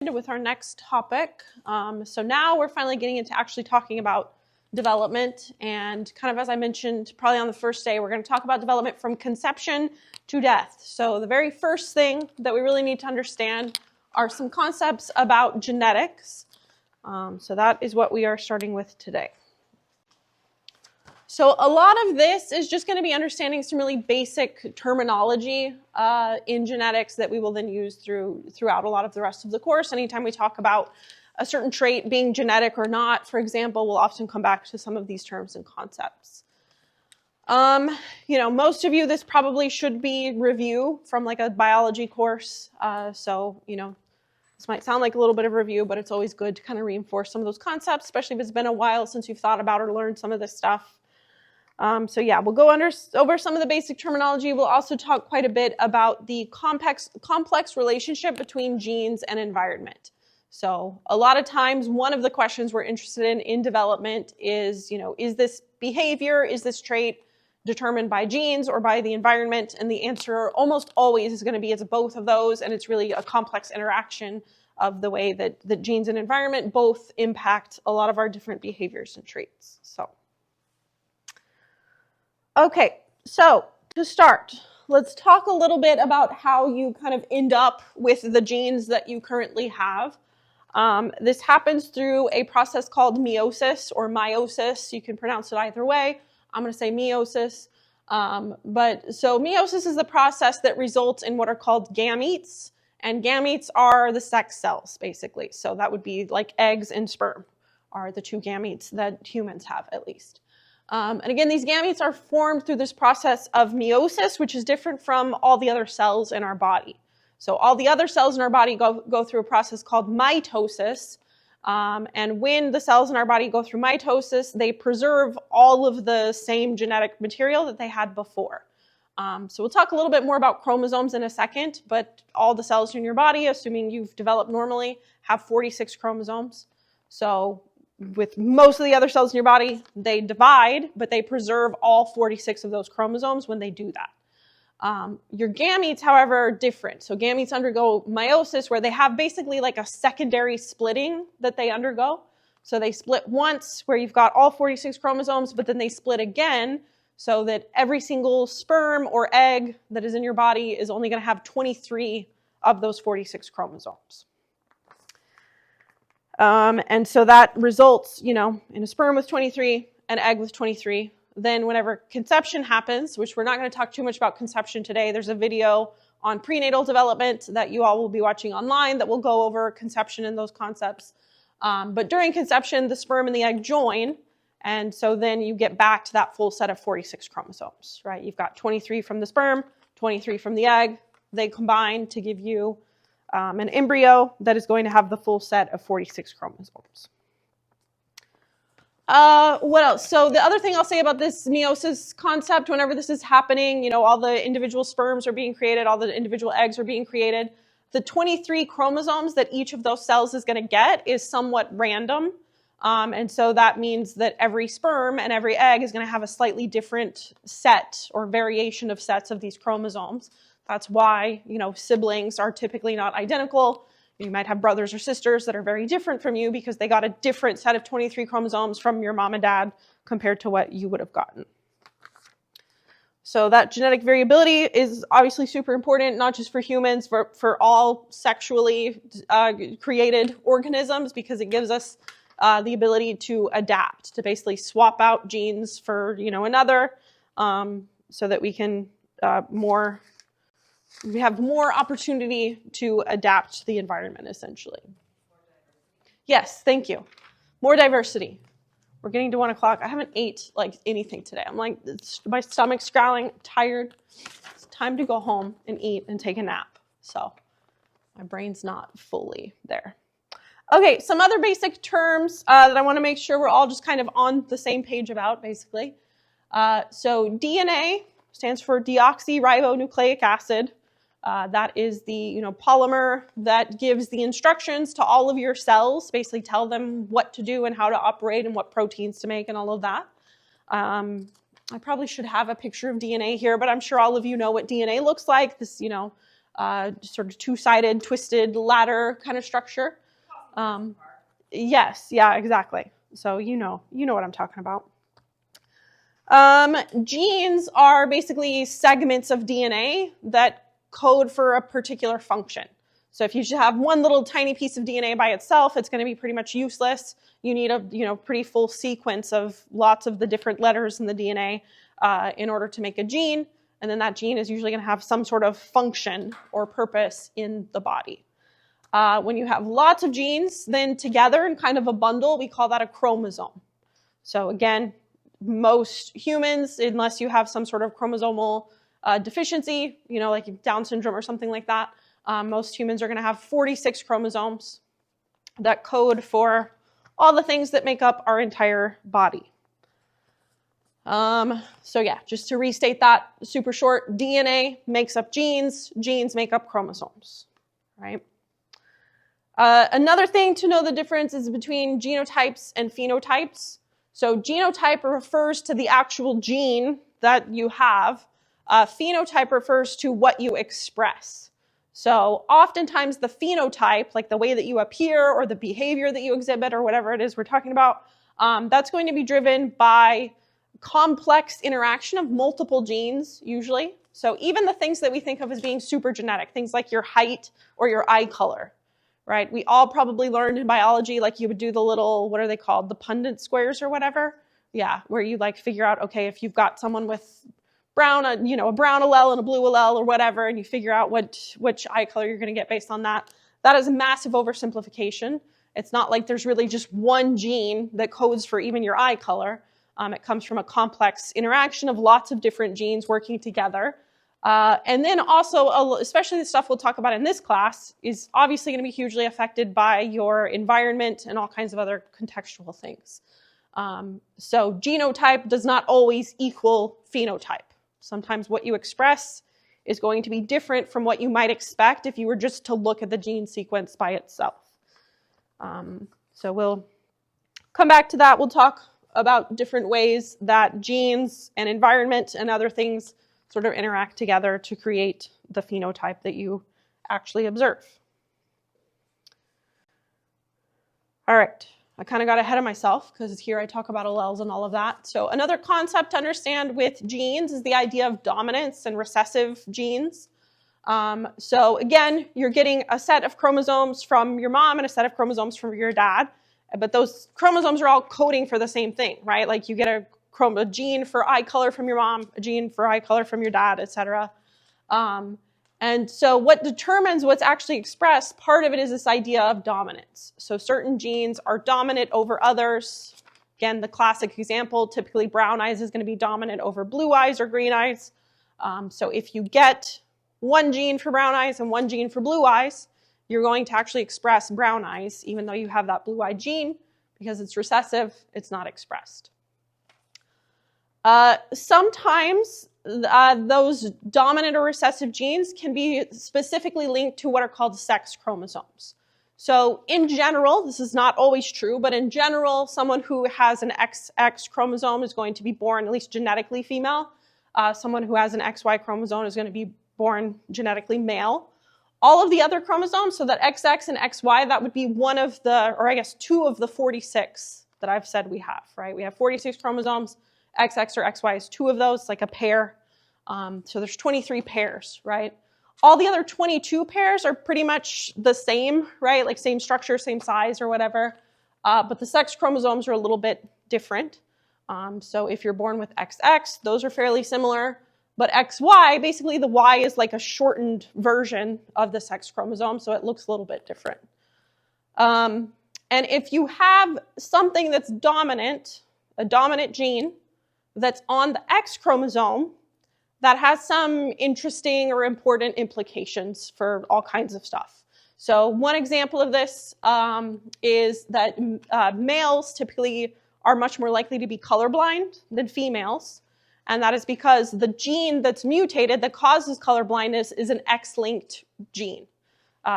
ahead with our next topic. So now we're finally getting into actually talking about development, and kind of as I mentioned probably on the first day, we're going to talk about development from conception to death. So the very first thing that we really need to understand are some concepts about genetics. So that is what we are starting with today. So a lot of this is just going to be understanding some really basic terminology in genetics that we will then use throughout a lot of the rest of the course. Anytime we talk about a certain trait being genetic or not, for example, we'll often come back to some of these terms and concepts. Most of you, this probably should be review from like a biology course. This might sound like a little bit of review, but it's always good to kind of reinforce some of those concepts, especially if it's been a while since you've thought about or learned some of this stuff. We'll go over some of the basic terminology. We'll also talk quite a bit about the complex relationship between genes and environment. So a lot of times, one of the questions we're interested in development is, is this behavior, is this trait determined by genes or by the environment? And the answer almost always is going to be it's both of those, and it's really a complex interaction of the way that the genes and environment both impact a lot of our different behaviors and traits. Okay, so to start, let's talk a little bit about how you kind of end up with the genes that you currently have. This happens through a process called meiosis or meiosis. You can pronounce it either way. I'm going to say meiosis. So meiosis is the process that results in what are called gametes, and gametes are the sex cells, basically. So that would be like eggs and sperm are the two gametes that humans have, at least. And again, these gametes are formed through this process of meiosis, which is different from all the other cells in our body. So all the other cells in our body go through a process called mitosis. And when the cells in our body go through mitosis, they preserve all of the same genetic material that they had before. So we'll talk a little bit more about chromosomes in a second, but all the cells in your body, assuming you've developed normally, have 46 chromosomes. So with most of the other cells in your body, they divide, but they preserve all 46 of those chromosomes when they do that. Your gametes, however, are different. So gametes undergo meiosis, where they have basically like a secondary splitting that they undergo. So they split once, where you've got all 46 chromosomes, but then they split again, so that every single sperm or egg that is in your body is only going to have 23 of those 46 chromosomes. And so that results, in a sperm with 23, an egg with 23. Then whenever conception happens, which we're not going to talk too much about conception today, there's a video on prenatal development that you all will be watching online that will go over conception and those concepts. But during conception, the sperm and the egg join, and so then you get back to that full set of 46 chromosomes, right? You've got 23 from the sperm, 23 from the egg. They combine to give you an embryo that is going to have the full set of 46 chromosomes. What else? So the other thing I'll say about this meiosis concept, whenever this is happening, all the individual sperms are being created, all the individual eggs are being created. The 23 chromosomes that each of those cells is going to get is somewhat random. And so that means that every sperm and every egg is going to have a slightly different set or variation of sets of these chromosomes. That's why, siblings are typically not identical. You might have brothers or sisters that are very different from you because they got a different set of 23 chromosomes from your mom and dad compared to what you would have gotten. So that genetic variability is obviously super important, not just for humans, for all sexually created organisms, because it gives us the ability to adapt, to basically swap out genes for, another, so that we can we have more opportunity to adapt to the environment, essentially. Yes, thank you. More diversity. We're getting to 1 o'clock. I haven't ate anything today. I'm my stomach's growling, tired. It's time to go home and eat and take a nap. So my brain's not fully there. Okay, some other basic terms that I want to make sure we're all just kind of on the same page about, basically. So DNA stands for deoxyribonucleic acid. That is the polymer that gives the instructions to all of your cells, basically tell them what to do and how to operate and what proteins to make and all of that. I probably should have a picture of DNA here, but I'm sure all of you know what DNA looks like. This, sort of two-sided, twisted ladder kind of structure. Yes, yeah, exactly. So you know what I'm talking about. Genes are basically segments of DNA that code for a particular function. So if you should have one little tiny piece of DNA by itself, it's going to be pretty much useless. You need a pretty full sequence of lots of the different letters in the DNA in order to make a gene, and then that gene is usually going to have some sort of function or purpose in the body. When you have lots of genes then together in kind of a bundle, we call that a chromosome. So again, most humans, unless you have some sort of chromosomal deficiency, like Down syndrome or something like that, most humans are going to have 46 chromosomes that code for all the things that make up our entire body. So yeah, just to restate that super short, DNA makes up genes, genes make up chromosomes, right? Another thing to know the difference is between genotypes and phenotypes. So genotype refers to the actual gene that you have. Phenotype refers to what you express. So oftentimes the phenotype, like the way that you appear or the behavior that you exhibit or whatever it is we're talking about, that's going to be driven by complex interaction of multiple genes usually. So even the things that we think of as being super genetic, things like your height or your eye color, right? We all probably learned in biology, like you would do the little, what are they called? The Punnett squares or whatever. Yeah, where you like figure out, okay, if you've got someone with brown, a brown allele and a blue allele or whatever, and you figure out which eye color you're going to get based on that. That is a massive oversimplification. It's not like there's really just one gene that codes for even your eye color. It comes from a complex interaction of lots of different genes working together. And then also, especially the stuff we'll talk about in this class, is obviously going to be hugely affected by your environment and all kinds of other contextual things. So genotype does not always equal phenotype. Sometimes what you express is going to be different from what you might expect if you were just to look at the gene sequence by itself. So we'll come back to that. We'll talk about different ways that genes and environment and other things sort of interact together to create the phenotype that you actually observe. All right, I kind of got ahead of myself because here I talk about alleles and all of that. So another concept to understand with genes is the idea of dominance and recessive genes. So again, you're getting a set of chromosomes from your mom and a set of chromosomes from your dad, but those chromosomes are all coding for the same thing, right? Like you get a gene for eye color from your mom, a gene for eye color from your dad, etc. And so what determines what's actually expressed, part of it is this idea of dominance. So certain genes are dominant over others. Again, the classic example, typically brown eyes is going to be dominant over blue eyes or green eyes. So if you get one gene for brown eyes and one gene for blue eyes, you're going to actually express brown eyes, even though you have that blue-eyed gene. Because it's recessive, it's not expressed. Sometimes those dominant or recessive genes can be specifically linked to what are called sex chromosomes. So in general, this is not always true, but in general, someone who has an XX chromosome is going to be born at least genetically female. Someone who has an XY chromosome is going to be born genetically male. All of the other chromosomes, so that XX and XY, that would be one of the, or I guess 2 of the 46 that I've said we have, right? We have 46 chromosomes. XX or XY is 2 of those, like a pair. So there's 23 pairs, right? All the other 22 pairs are pretty much the same, right? Like same structure, same size or whatever. But the sex chromosomes are a little bit different. So if you're born with XX, those are fairly similar. But XY, basically the Y is like a shortened version of the sex chromosome, so it looks a little bit different. And if you have something that's dominant, a dominant gene, that's on the X chromosome, that has some interesting or important implications for all kinds of stuff. So one example of this is that males typically are much more likely to be colorblind than females. And that is because the gene that's mutated that causes colorblindness is an X-linked gene.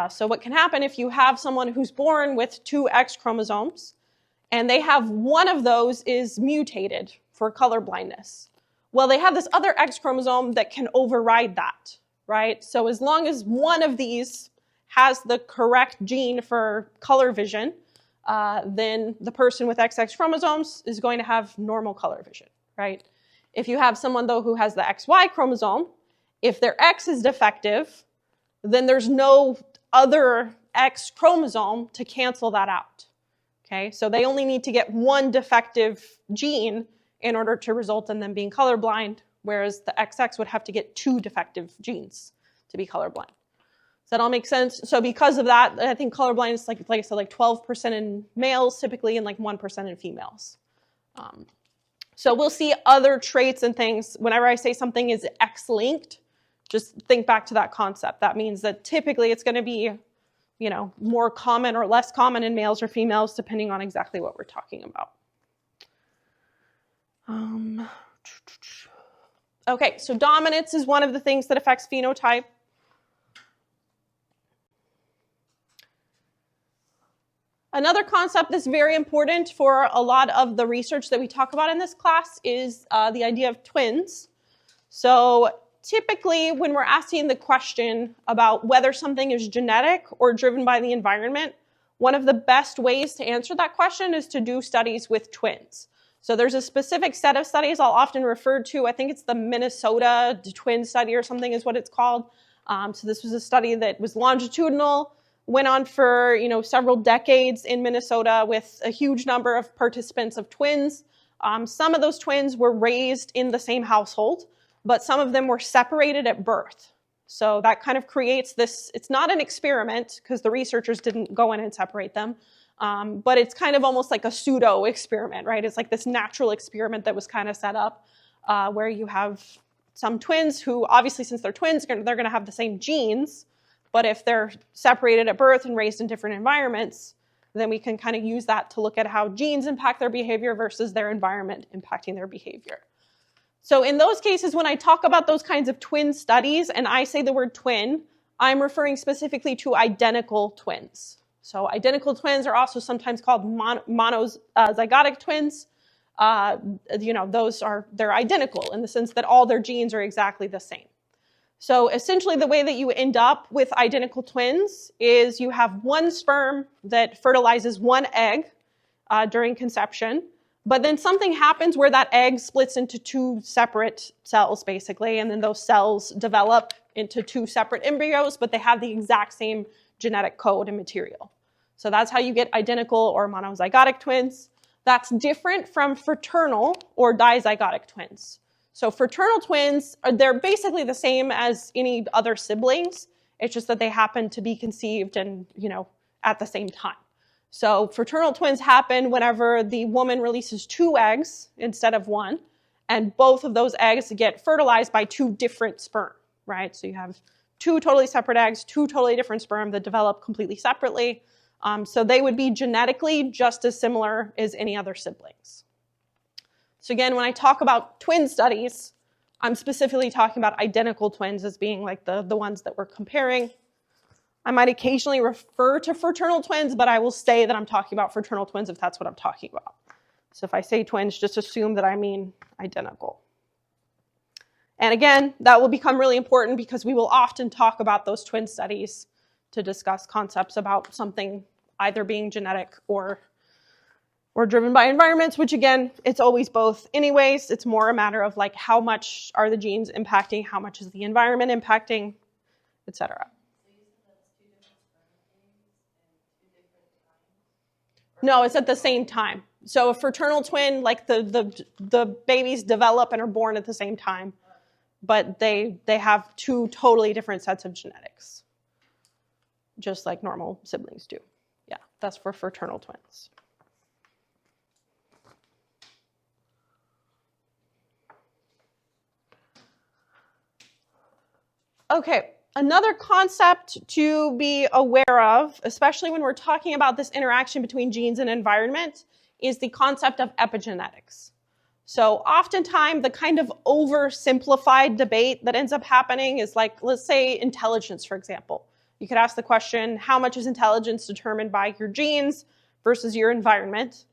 So what can happen if you have someone who's born with 2 X chromosomes and they have one of those is mutated for colorblindness? Well, they have this other X chromosome that can override that, right? So as long as one of these has the correct gene for color vision, then the person with XX chromosomes is going to have normal color vision, right? If you have someone, though, who has the XY chromosome, if their X is defective, then there's no other X chromosome to cancel that out, okay? So they only need to get one defective gene in order to result in them being colorblind, whereas the XX would have to get two defective genes to be colorblind. Does that all make sense? So because of that, I think colorblind is like I said, like 12% in males typically and like 1% in females. So we'll see other traits and things. Whenever I say something is X-linked, just think back to that concept. That means that typically it's going to be, you know, more common or less common in males or females, depending on exactly what we're talking about. Okay, so dominance is one of the things that affects phenotype. Another concept that's very important for a lot of the research that we talk about in this class is the idea of twins. So typically when we're asking the question about whether something is genetic or driven by the environment, one of the best ways to answer that question is to do studies with twins. So there's a specific set of studies I'll often refer to. I think it's the Minnesota twin study or something is what it's called. So this was a study that was longitudinal, went on for several decades in Minnesota with a huge number of participants of twins. Some of those twins were raised in the same household, but some of them were separated at birth. So that kind of creates this, it's not an experiment because the researchers didn't go in and separate them, but it's kind of almost like a pseudo experiment, right? It's like this natural experiment that was kind of set up where you have some twins who obviously since they're twins, they're going to have the same genes, but if they're separated at birth and raised in different environments, then we can kind of use that to look at how genes impact their behavior versus their environment impacting their behavior. So in those cases, when I talk about those kinds of twin studies and I say the word twin, I'm referring specifically to identical twins. So identical twins are also sometimes called monozygotic twins. They're identical in the sense that all their genes are exactly the same. So essentially the way that you end up with identical twins is you have one sperm that fertilizes one egg during conception, but then something happens where that egg splits into two separate cells basically, and then those cells develop into two separate embryos, but they have the exact same genetic code and material. So that's how you get identical or monozygotic twins. That's different from fraternal or dizygotic twins. So fraternal twins, they're basically the same as any other siblings. It's just that they happen to be conceived and, at the same time. So fraternal twins happen whenever the woman releases two eggs instead of one, and both of those eggs get fertilized by two different sperm, right? So you have two totally separate eggs, two totally different sperm that develop completely separately. So they would be genetically just as similar as any other siblings. So again, when I talk about twin studies, I'm specifically talking about identical twins as being like the ones that we're comparing. I might occasionally refer to fraternal twins, but I will say that I'm talking about fraternal twins if that's what I'm talking about. So if I say twins, just assume that I mean identical. And again, that will become really important because we will often talk about those twin studies to discuss concepts about something either being genetic or driven by environments, which again, it's always both anyways. It's more a matter of like how much are the genes impacting, how much is the environment impacting, etc. No, it's at the same time. So a fraternal twin, like the babies develop and are born at the same time, but they have two totally different sets of genetics, just like normal siblings do. Yeah, that's for fraternal twins. Okay, another concept to be aware of, especially when we're talking about this interaction between genes and environment, is the concept of epigenetics. So oftentimes the kind of oversimplified debate that ends up happening is like, let's say intelligence, for example. You could ask the question, how much is intelligence determined by your genes versus your environment?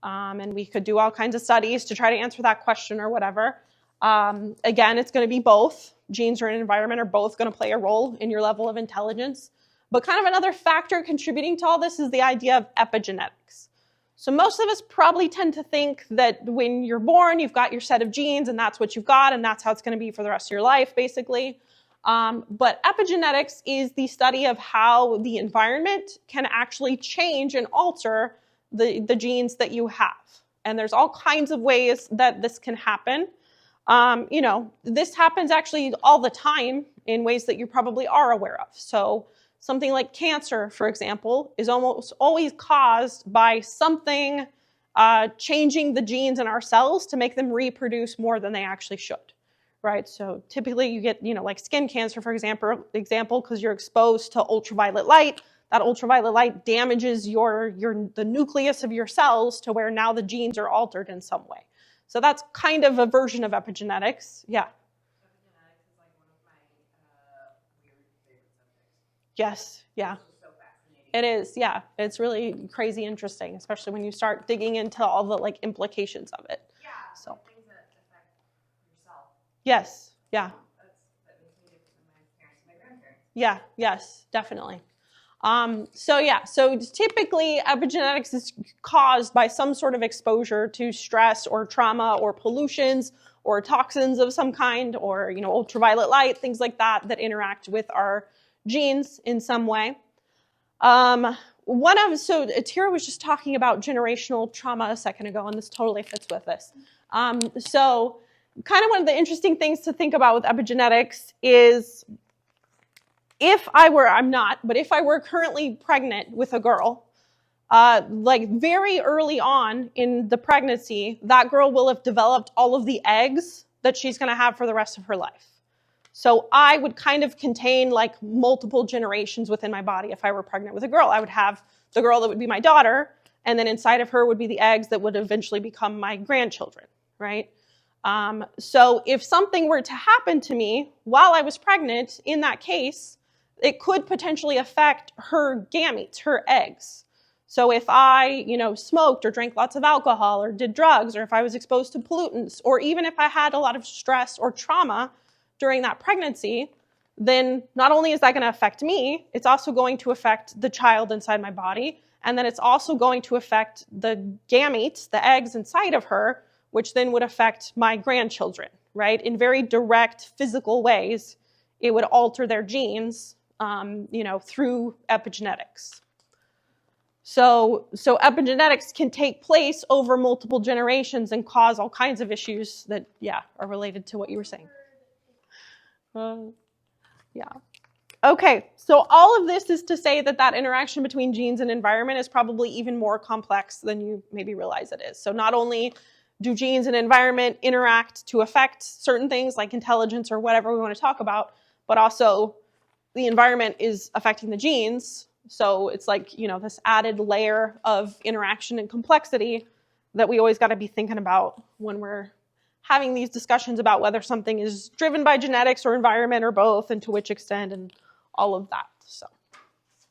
And we could do all kinds of studies to try to answer that question or whatever. Again, it's going to be both. Genes or an environment are both going to play a role in your level of intelligence. But kind of another factor contributing to all this is the idea of epigenetics. So most of us probably tend to think that when you're born, you've got your set of genes and that's what you've got and that's how it's going to be for the rest of your life, basically. But epigenetics is the study of how the environment can actually change and alter the genes that you have. And there's all kinds of ways that this can happen. This happens actually all the time in ways that you probably are aware of. So something like cancer, for example, is almost always caused by something changing the genes in our cells to make them reproduce more than they actually should, right? So typically you get, like skin cancer, for example, because you're exposed to ultraviolet light. That ultraviolet light damages the nucleus of your cells to where now the genes are altered in some way. So that's kind of a version of epigenetics. Yeah. Epigenetics is like one of my weird favorite subjects. Yes, yeah. It's so fascinating. It is, yeah. It's really crazy interesting, especially when you start digging into all the implications of it. Yeah, so things that affect yourself. Yes, yeah. That makes me different than my parents and my grandparents. Yeah, yes, definitely. So typically epigenetics is caused by some sort of exposure to stress or trauma or pollutions or toxins of some kind or, ultraviolet light, things like that interact with our genes in some way. So Tira was just talking about generational trauma a second ago, and this totally fits with this. So kind of one of the interesting things to think about with epigenetics is if I were currently pregnant with a girl, very early on in the pregnancy, that girl will have developed all of the eggs that she's going to have for the rest of her life. So I would kind of contain multiple generations within my body if I were pregnant with a girl. I would have the girl that would be my daughter, and then inside of her would be the eggs that would eventually become my grandchildren, right? So if something were to happen to me while I was pregnant, in that case, it could potentially affect her gametes, her eggs. So if I, smoked or drank lots of alcohol or did drugs, or if I was exposed to pollutants, or even if I had a lot of stress or trauma during that pregnancy, then not only is that going to affect me, it's also going to affect the child inside my body, and then it's also going to affect the gametes, the eggs inside of her, which then would affect my grandchildren, right? In very direct physical ways, it would alter their genes through epigenetics. So epigenetics can take place over multiple generations and cause all kinds of issues that, are related to what you were saying. Okay, so all of this is to say that interaction between genes and environment is probably even more complex than you maybe realize it is. So not only do genes and environment interact to affect certain things like intelligence or whatever we want to talk about, but also the environment is affecting the genes. So it's this added layer of interaction and complexity that we always got to be thinking about when we're having these discussions about whether something is driven by genetics or environment or both, and to which extent, and all of that. So.